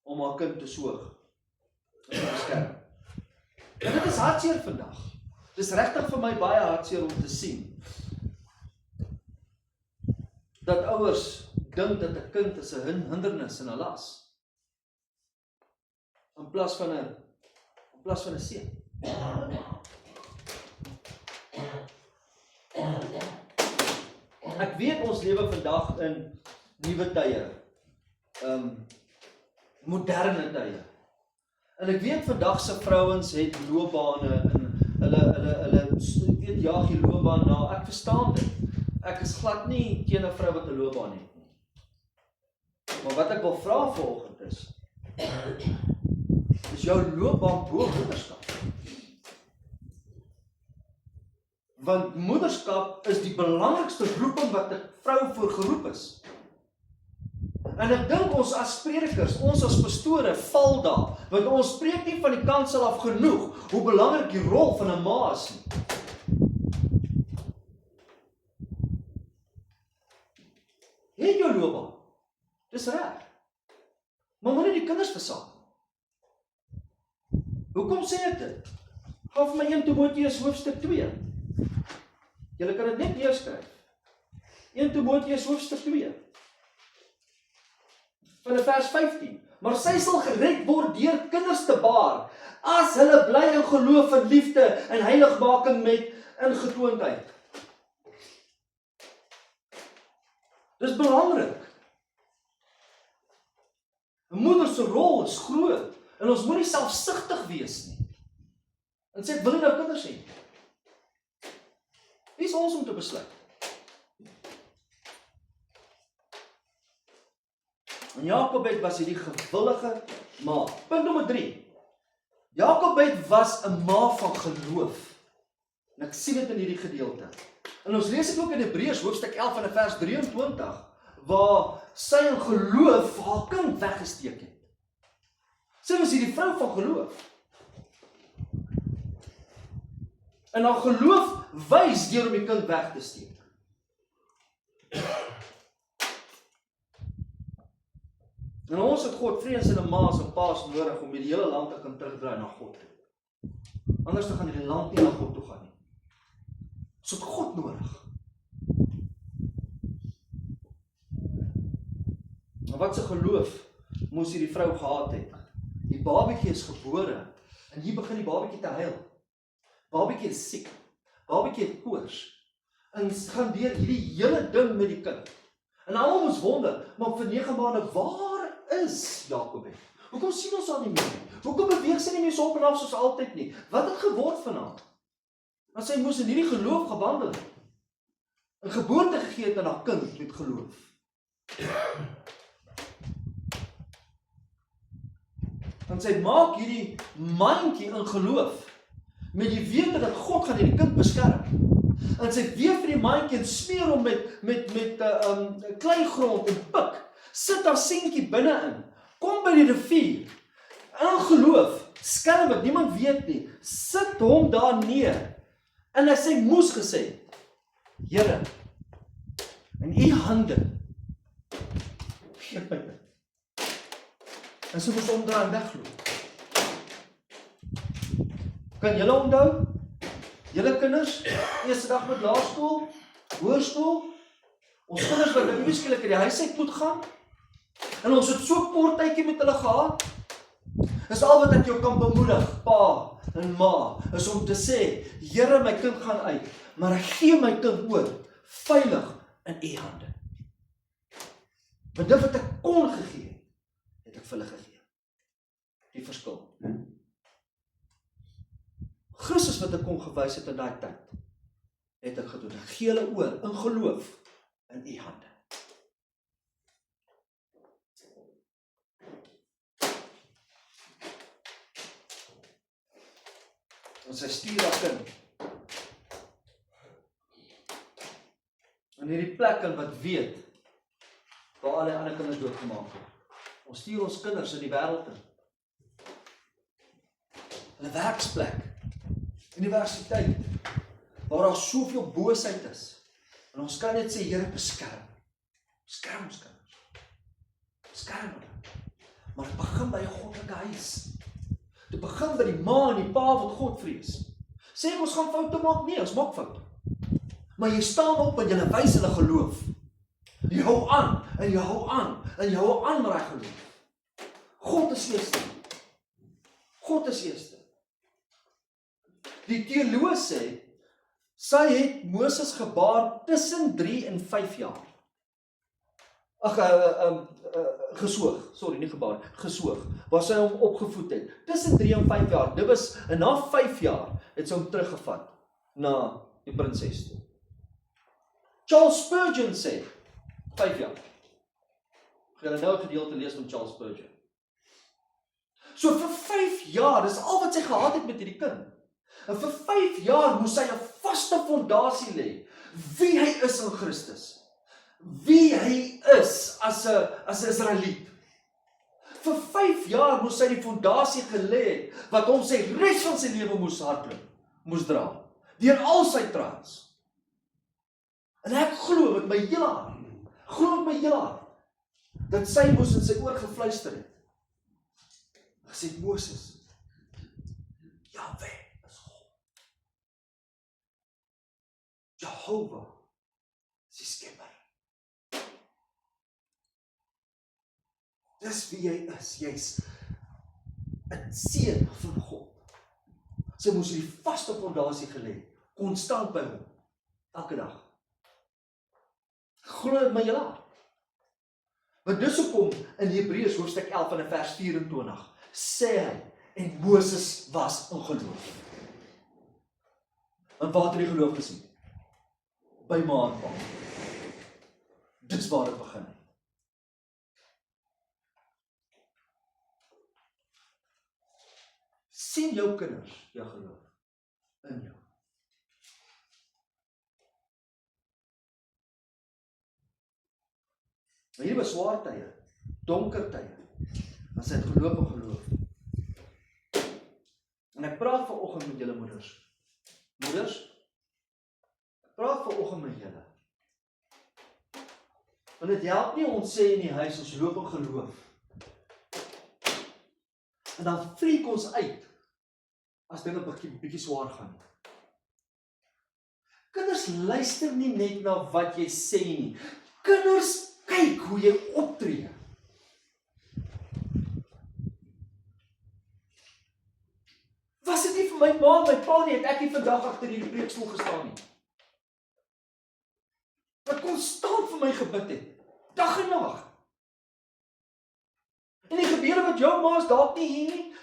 om haar kind te sorg en te beskerm. En dit is hartseer vandag. Dit is regtig vir my baie hartseer om te sien dat ouers dink dat 'n kind is 'n hindernis en 'n las. In plaas van 'n seën. Ek weet ons lewe vandag in nuwe tye. Moderne tye. En ek weet vandag se vrouens het loopbane en hulle weet jaag die loopbaan na. Ek verstaan dit. Ek is glad nie teen 'n vrou wat 'n loopbaan het nie. Maar wat ek wil vra vanoggend is jou loopbaan bo moederskap? Want moederskap is die belangrikste roeping wat 'n vrou voor geroep is. En ek dink ons as predikers, ons as pastore val daar, want ons spreek nie van die kansel af genoeg, hoe belangrik die rol van 'n ma is nie. Het jou loopbaan, dis reg, maar moenie die kinders versaak. Hoekom sê ek dit? Gaan vir my 1 Timoteus hoofstuk 2. Julle kan dit net neerskryf. 1 Timoteus hoofstuk 2. Vanaf vers 15. Maar sy sal gered word deur kinders te baar, as hulle bly in geloof en liefde en heiligmaking met ingetoondheid. Dis belangrik. 'n Moeder se rol is groot en ons moenie selfsugtig wees nie. En sê ek wil nie nou kinders hê. Wie is ons om te besluit? En Jakobet was hierdie gewillige ma. Punt nommer 3. Jakobet was 'n ma van geloof. En ek sien dit in hierdie gedeelte. En ons lees dit ook in Hebreërs hoofstuk 11 en vers 23, waar sy in geloof haar kind weggesteek het. Sy was hierdie vrou van geloof. En haar geloof wys deur om die kind weg te steek. En ons het God, vrees en 'n ma's en pa's nodig om die hele land te kan terugdraai na God toe. Anders dan gaan die land nie na God toe gaan nie. Ons het God nodig. Maar wat se geloof moes hierdie vrou gehad het? Die babatjie is gebore en hier begin die babatjie te huil. Babatjie is siek. Babatjie het koors. En gaan deur hierdie hele ding met die kind. En almal moes wonder, maar vir 9 maande, waar is Jakobet? Hoekom sien ons haar nie meer nie? Hoekom beweeg sy nie meer so op en af soos altyd nie? Wat het geword van haar? Want sy moes in hierdie geloof gewandel het. 'n geboorte gegee het aan haar kind met geloof. En sy maak hierdie mandjie in geloof, met die wete dat God gaan hierdie kind beskerm. En sy weef vir die mandjie en smeer hom met kleigrond en pik. Sit haar seentjie binne-in. Kom by die rivier. In geloof, skelm wat niemand weet nie. Sit hom daar neer. En hy sê moes gesê, Here, in u hande gee my dit. En sy moes omdraai en wegloop. Kan julle onthou? Julle kinders, eerste dag met laerskool, hoërskool, ons kinders wat nou skielik in die huis uit moet gaan, en ons het so kort tydjie met hulle gehad, is al wat ek jou kan bemoedig, pa en ma, is om te sê, Here, my kind gaan uit, maar ek gee my kind oor, veilig in u hande. Want dit wat ek kon gegee, het ek vir hulle gegee. Die verskil. Christus wat ek kon gewys het in daai tyd, het ek gedoen. Ek gee hulle oor, in geloof, in u hande. En sy stuur haar kind in hierdie plek in wat weet, waar al die ander kinders doodgemaak word. Ons stuur ons kinders in die wêreld in. In 'n werksplek, universiteit, waar daar soveel boosheid is. En ons kan net sê, Here, beskerm. Beskerm ons kinders. Beskerm hulle. Maar dit begin by 'n goddelike huis. Dit begin by die ma en die pa wat God vrees. Sê ons gaan foute maak? Nee, ons maak foute. Maar jy staan op en jy wys hulle geloof. Jy hou aan, en jy hou aan, en jy hou aan met daai geloof. God is eerste. God is eerste. Die teoloog sê, sy het Moses gebaar tussen 3 en 5 jaar. Gesoog, sorry, nie gebaar, gesoog, waar sy hom opgevoed het, tussen 3 en 5 jaar, dit was, en na 5 jaar, het sy hom teruggevat, na die prinses toe. Charles Spurgeon sê, 5 jaar. Ek gaan nou 'n gedeelte lees van Charles Spurgeon. So vir 5 jaar, dis al wat sy gehad het met hierdie kind. En vir 5 jaar moes sy 'n vaste fondasie lê, wie hy is in Christus. Wie hy is as 'n Israeliet. Vir 5 jaar moes sy die fondasie gelê het, wat hom sy res van sy lewe moes hardloop, moes dra, deur al sy trials. En ek glo met my hele hart, dat sy moes in sy oor gefluister het. Gesê, Moses, Jahweh is God. Jehovah is die skepper. Dis wie jy is, jy's 'n seun van God. Sy moes die vaste fondasie gelê, konstant by hom, elke dag. Glo dit my hele hart. Want dis hoekom in Hebreërs hoofstuk 11 en vers 24 sê hy, en Moses was in geloof. En waar het hy die geloof gesien? By Maanpaal. Dis waar dit begin. Sien jou kinders jou geloof in jou. Maar hier was swaar tye, donker tye, as hy het geloof en geloof. En ek praat vanoggend met julle moeders. Moeders, ek praat vanoggend met julle. Want dit help nie ons sê in die huis, ons loop in geloof. En dan freak ons uit, as dinge bietjie swaar gaan. Kinders luister nie net na wat jy sê nie. Kinders kyk hoe jy optree. Was dit nie vir my ma en my pa nie, het ek nie vandag agter hierdie preekstoel gestaan nie. Wat konstant vir my gebid het, dag en nag. En die gebede wat jou ma is dalk nie hier nie,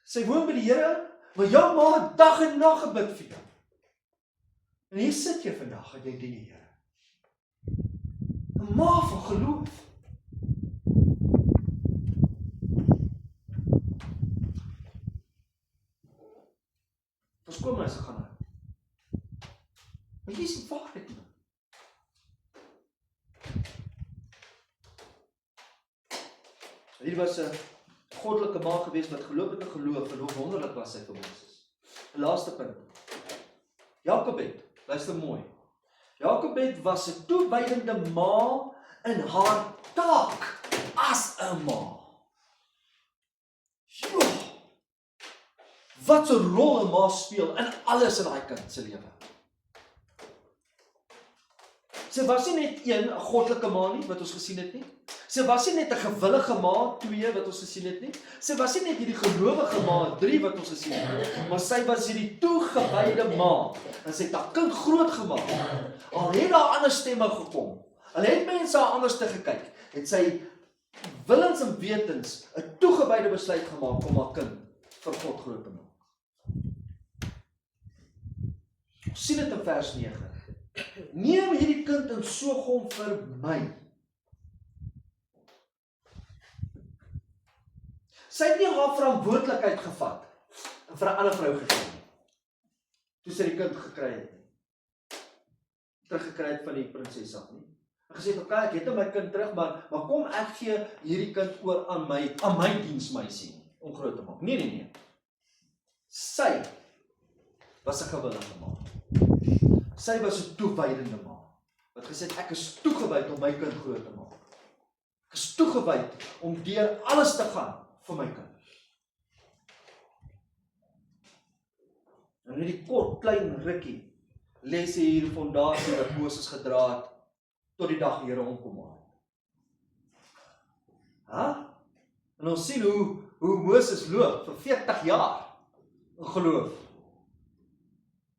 sy woon by die Here, maar jou ma het dag en nag gebid vir jou. En hier sit jy vandag, en jy dien die Here. 'n ma van geloof. Verskoon my as ek gaan nou. Maar hier is die waarheid, man. Hier was 'n goddelike ma gewees wat geloof het in geloof, en hoe wonderlik was sy vir Moses. 'n Laaste punt. Jokebed, luister mooi. Jokebed was 'n toewydende ma in haar taak as 'n ma. Joh, wat 'n rol 'n ma speel in alles in daai kind se lewe. Sy was nie net 'n goddelike ma nie, wat ons gesien het nie. Sy was nie net 'n gewillige ma, 2 wat ons gesien het nie. Sy was nie net hierdie gelowige ma, 3 wat ons gesien het, maar sy was hierdie toegewyde ma. En sy het haar kind groot gemaak. Al het daar ander stemme gekom, al het mense haar anders te gekyk, het sy willens en wetens 'n toegewyde besluit gemaak om haar kind vir God groot te maak. Ons sien dit in vers 9. Neem hierdie kind en soog hom vir my. Sy het nie haar verantwoordelikheid gevat en vir 'n ander vrou gegee nie. Toe sy die kind gekry het nie. Teruggekry het van die prinses af nie. En gesê het, "Oké, ek het my kind terug, maar kom ek gee hierdie kind oor aan my diensmeisie om groot te maak." Nee. Sy was 'n gewillige ma. Sy was 'n toewydende ma. Wat gesê het, ek is toegewyd om my kind groot te maak. Ek is toegewyd om deur alles te gaan vir my kind. En in die kort, klein rukkie, lê sy hier die fondasie wat Moses gedra het tot die dag die Here hom kom haal. En ons sien hoe Moses loop vir 40 jaar in geloof.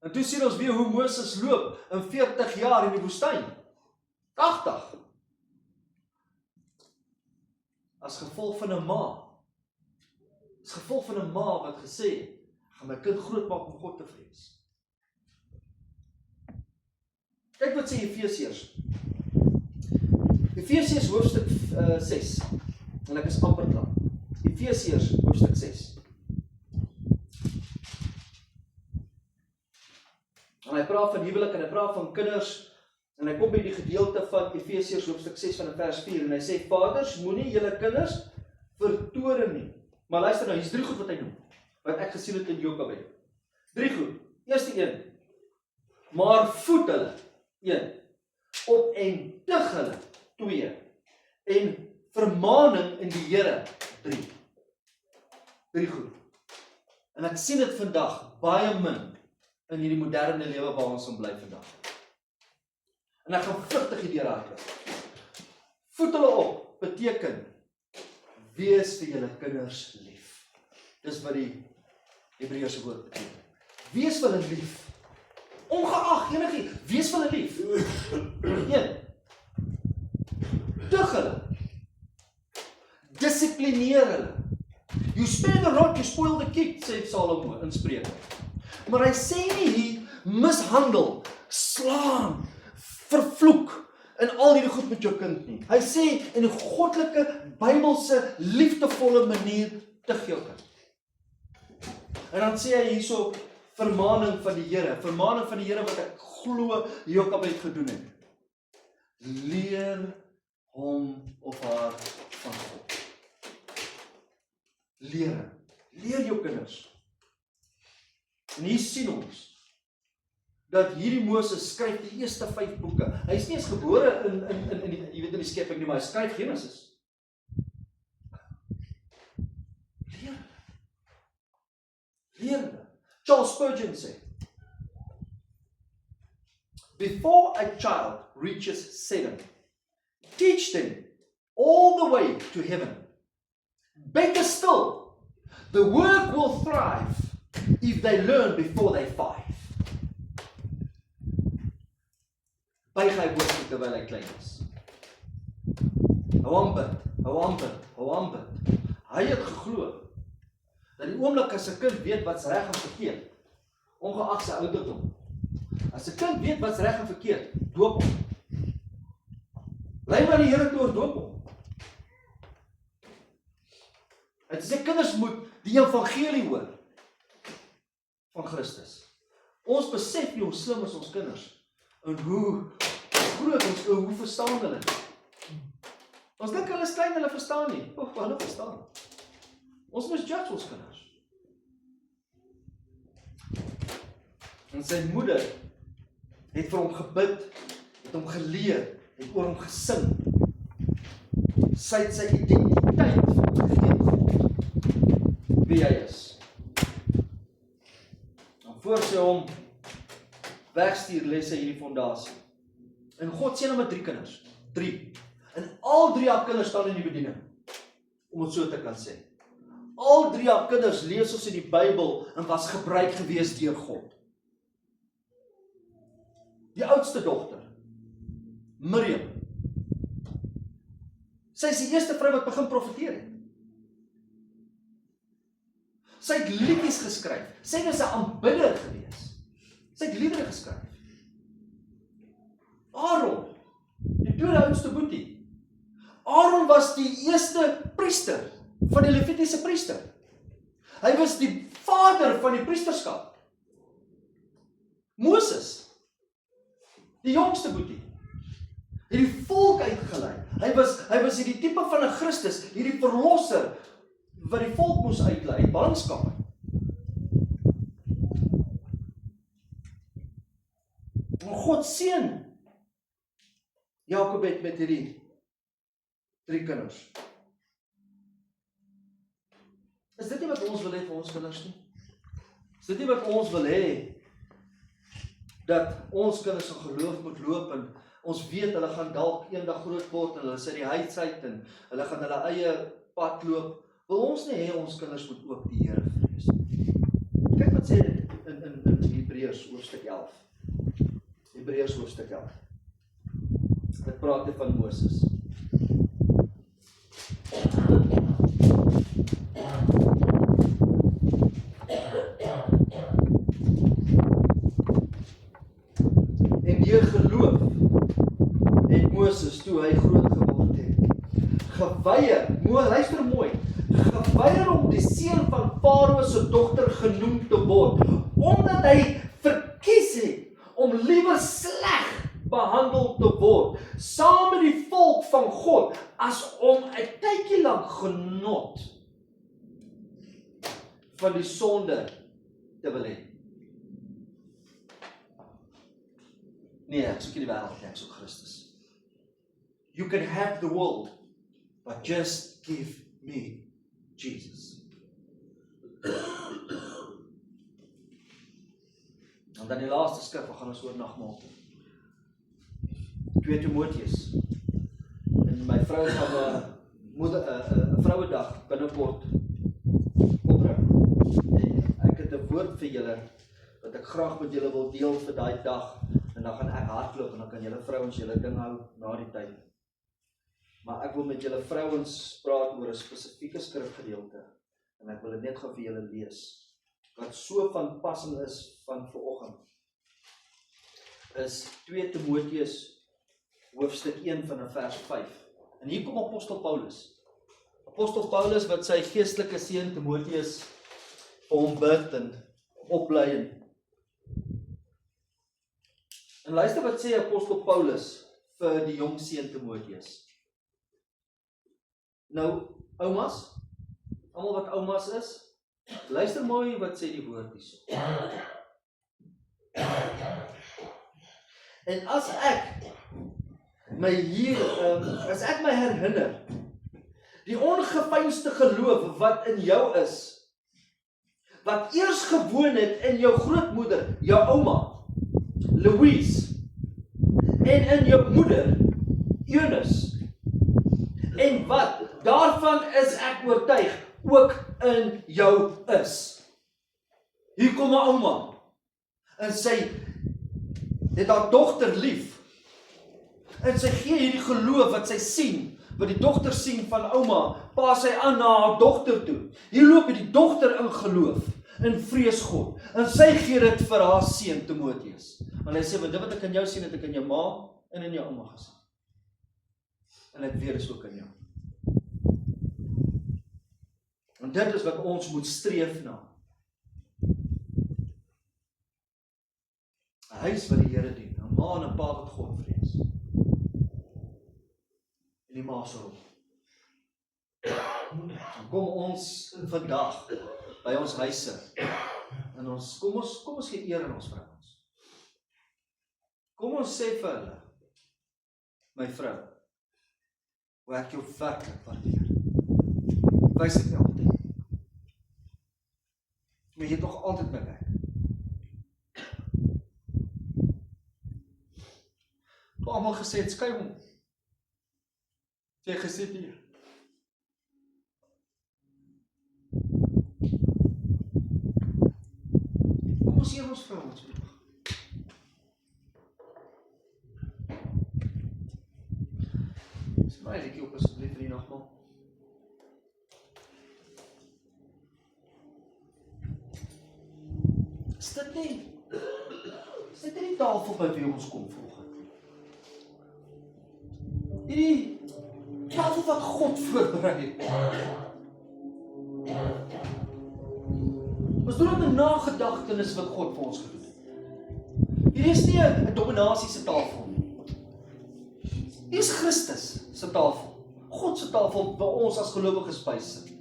En toe sien ons weer hoe Moses loop in 40 jaar in die woestyn. 80. As gevolg van 'n ma. As gevolg van 'n ma wat gesê het, ek gaan my kind grootmaak om God te vrees. Kyk wat sê Efesiërs. Efesiërs hoofstuk 6. En ek is amper klaar. Efesiërs hoofstuk 6. En hy praat van huwelik en hy praat van kinders. En hy kom by die gedeelte van Efesiërs hoofstuk 6 van vers 4 en hy sê, vaders, moenie julle kinders vertoren nie. Maar luister nou, hier's 3 goed wat hy noem, wat ek gesien het in Jokabed. 3 goed. Eerste een, maar voed hulle. 1. Openttig hulle. 2. En vermaning in die Here. 3. 3 goed. En ek sien dit vandag baie min in hierdie moderne lewe waar ons bly vandag. En ek gaan vlugtig hierdeur hardloop. Voed hulle op beteken wees vir julle kinders lief. Dis wat die Hebreëse woord beteken. Wees vir hulle lief. Ongeag enigiets, wees vir hulle lief. 1. Tug hulle. Dissiplineer hulle. You spare the rod, you spoil the kid, sê Salomo in Spreuke. Maar hy sê nie hier mishandel, slaan, vervloek en al hierdie goed met jou kind nie. Hy sê in 'n goddelike, Bybelse, liefdevolle manier tug jou kind. En dan sê hy hierso vermaning van die Here. Vermaning van die Here wat ek glo Jokabed gedoen het. Leer hom of haar van God. Leer jou kinders. En hier sien ons dat hierdie Moses skryf die eerste 5 boeke. Hy is nie eens gebore in die skepping nie, maar hy skryf Genesis. Leer. Charles Spurgeon sê, before a child reaches 7, teach them all the way to heaven. Better still, the work will thrive if they learn before they 5. Buig hy hoofd terwyl hy klein is. Hou aan bid. Hy het geglo dat die oomblik as 'n kind weet wat's reg en verkeerd, ongeag sy ouderdom. As 'n kind weet wat's reg en verkeerd, doop hom. Bly maar die Here toe doop hom. Hy sê kinders moet die evangelie hoor van Christus. Ons besef nie hoe slim is ons kinders en hoe groot ons hoe verstaan hulle. Ons dink hulle is klein, hulle verstaan nie. Hulle verstaan. Ons moet judge ons kinders. En sy moeder het vir hom gebid, het hom geleer, het oor hom gesing. Sy het sy identiteit gegee God, wie hy is. En voor sy hom wegstuur, lê sy hierdie fondasie. En God seën hom met 3 kinders. 3. En al 3 haar kinders staan in die bediening, om het so te kan sê. Al 3 haar kinders lees ons in die Bybel en was gebruik gewees deur God. Die oudste dogter, Miriam. Sy is die eerste vrou wat begin profeteer het. Sy het liedjies geskryf. Sy was 'n aanbidder gewees. Sy het liedere geskryf. Aaron, die tweede oudste boetie. Aaron was die eerste priester van die Levitiese priester. Hy was die vader van die priesterskap. Moses, die jongste boetie, het die volk uitgelei. Hy was hierdie tipe van 'n Christus, hierdie verlosser wat die volk moes uitlei uit ballingskap. En God seën Jokabed met hierdie 3 kinders. Is dit nie wat ons wil hê vir ons kinders nie? Is dit nie wat ons wil hê dat ons kinders in geloof moet loop Ons weet hulle gaan dalk eendag groot word en hulle is uit die huis uit en hulle gaan hulle eie pad loop. Wil ons nie hê ons kinders moet ook die Here vrees nie. Kyk wat sê dit in Hebreërs hoofstuk 11. Hebreërs hoofstuk 11. Dit praat hier van Moses. En deur geloof het Moses, toe hy groot geword het, geweier, luister mooi, geweier om die seun van Farao se dogter genoem te word, omdat hy verkies het om liewer sleg behandel te word, saam met die volk van God, as om 'n tydjie lank genot van die sonde te wil hê. Nee, ek soek nie die wêreld nie, ek soek Christus. You can have the world, but just give me Jesus. En dan die laaste skrif, we gaan ons oor nagmaal toe. 2 Timoteus. En my vrou gaan 'n vrouedag binnekort opbring. En ek het 'n woord vir julle wat ek graag met julle wil deel vir daai dag. En dan gaan ek hardloop en dan kan julle vrouens julle ding hou na die tyd. Maar ek wil met julle vrouens praat oor 'n spesifieke skrifgedeelte. En ek wil dit net gou vir julle lees. Wat so van passing is van vanoggend. Is 2 Timoteus hoofstuk 1 van vers 5. En hier kom apostel Paulus. Apostel Paulus wat sy geestelike seun Timoteus vir hom bid en oplei. En luister wat sê apostel Paulus vir die jong seun Timoteus. Nou, oumas, almal wat oumas is, luister mooi wat sê die woord hierso. En as ek my herinner, die ongeveinsde geloof wat in jou is, wat eers gewoon het in jou grootmoeder, jou ouma, Louise, en in jou moeder, Eunice, en wat, daarvan is ek oortuig, ook in jou is. Hier kom 'n ouma, en sy het haar dogter lief, en sy gee hierdie geloof wat sy sien, wat die dogter sien van ouma, pas sy aan na haar dogter toe. Hier loop die dogter in geloof, in vrees God, en sy gee dit vir haar seun Timoteus. Want hy sê, want dit wat ek in jou sien, het ek in jou ma en in jou ouma gesien. En ek weet is ook in jou. En dit is wat ons moet streef na. 'n huis wat die Here dien, 'n ma en 'n pa wat God vrees. En die ma se rol. Dan kom ons vandag by ons huise en kom ons gee eer aan ons vrouens. Kom ons sê vir hulle, my vrou, hoe ek jou werklik waardeer. Wys dit altyd. Maar jy het nog altyd my werk. Almal gesê het, skei hom. Jy gesê hier. Kom ons eer ons vrouens vandag. Smaai ek op asseblief vir die nagmaal. Is dit nie tafel by wie ons kom volgende? Hierdie tafel wat God voorberei het. Ons doen dit 'n nagedagtenis wat God vir ons gedoen het. Hierdie is nie 'n dominasie se tafel nie. Hier is Christus se tafel. God se tafel waar ons as gelowiges bysit.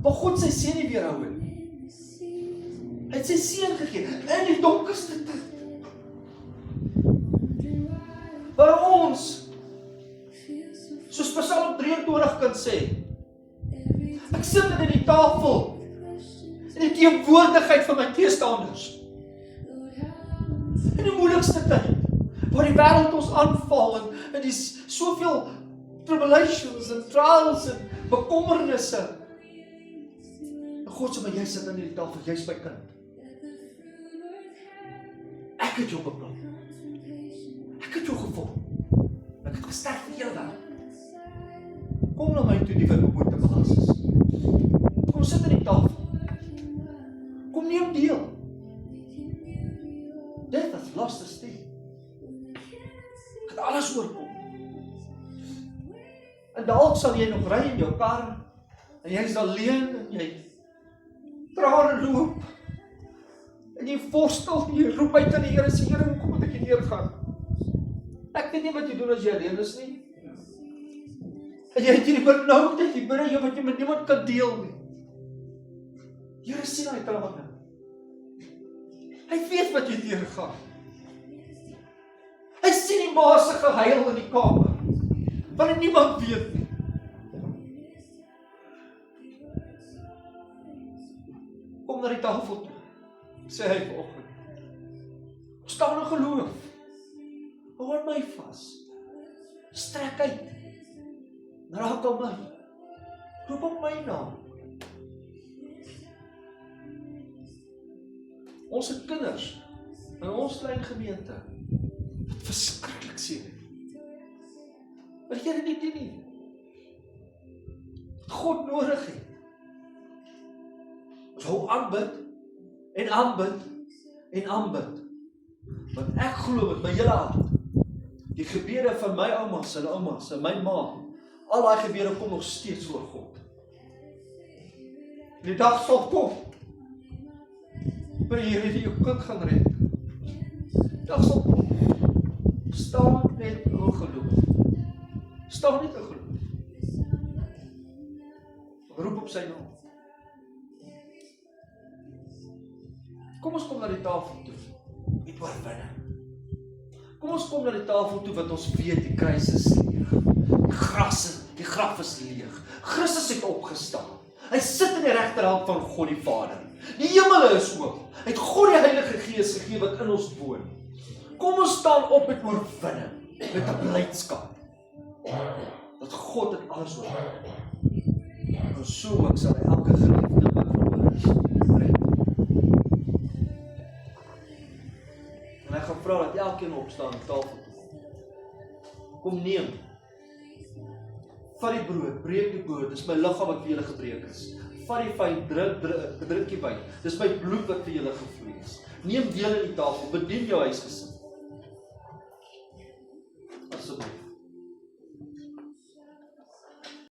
Waar God sy seun nie weerhou het. Hy het sy seun gegee in die donkerste tyd. Waar ons, soos Psalm 23 kan sê, ek sit in die tafel, in die teenwoordigheid van my teestanders. In die moeilikste tyd, waar die wêreld ons aanval en dis soveel tribulations en trials en bekommernisse. En God sê, maar jy sit aan die tafel, jy's my kind. Ek het jou beplan. Ek het jou gevorm. Ek het gesterk vir jou wêreld. Kom na my toe, die wat behoort te belas is. Kom sit aan die tafel. Kom neem deel. Dit was lost esteem. Het alles oorkom. En dalk sal jy nog ry in jou kar, en jy is alleen, en jy trane loop, en jy worstel, en jy roep uit aan die Here, sê, Here, hoekom moet ek hier neergaan? Ek weet nie wat jy doen as jy alleen is nie. En jy het hierdie benoudheid, die binne jou wat jy met niemand kan deel nie. Here sien hy trane. Hy weet wat jy deurgaan. Hy sien die ma se gehuil in die kamer, want niemand weet nie. Kom na die tafel toe, sê hy vanoggend. Staan in geloof. Hou my vas. Strek uit. Raak aan my. Roep op my naam. Ons het kinders in ons klein gemeente wat verskriklik seer. Maar Here nie dien nie. God nodig het. Ons hou aanbid en aanbid en aanbid. Want ek glo met my hele hart, die gebede van my oumas en my ma, al daai gebede kom nog steeds voor God. Die dag sal kom, maar Here die jou kind gaan red. Die dag sal kom. Staan net in geloof. Staan net in geloof. Roep op sy naam. Kom ons kom na die tafel toe, met oorwinning. Kom ons kom na die tafel toe wat ons weet die kruis is leeg. Die graf is leeg. Christus het opgestaan. Hy sit in die regterhand van God die Vader. Die hemele is oop. Hy het God die Heilige Gees gegee wat in ons woon. Kom ons staan op met oorwinning, met 'n blydskap. Dat God het alles oorwin. En so ook sal hy elke geliefde wat verloor is, red. En ek gaan vra dat elkeen opstaan op tafel toe kom. Kom neem. Vat die brood, breek die brood, dis my liggaam wat vir julle gebreek is. Vat die wyn, drink die wyn, dis my bloed wat vir julle gevloei is. Neem deel in die tafel, bedien jou huisgesin.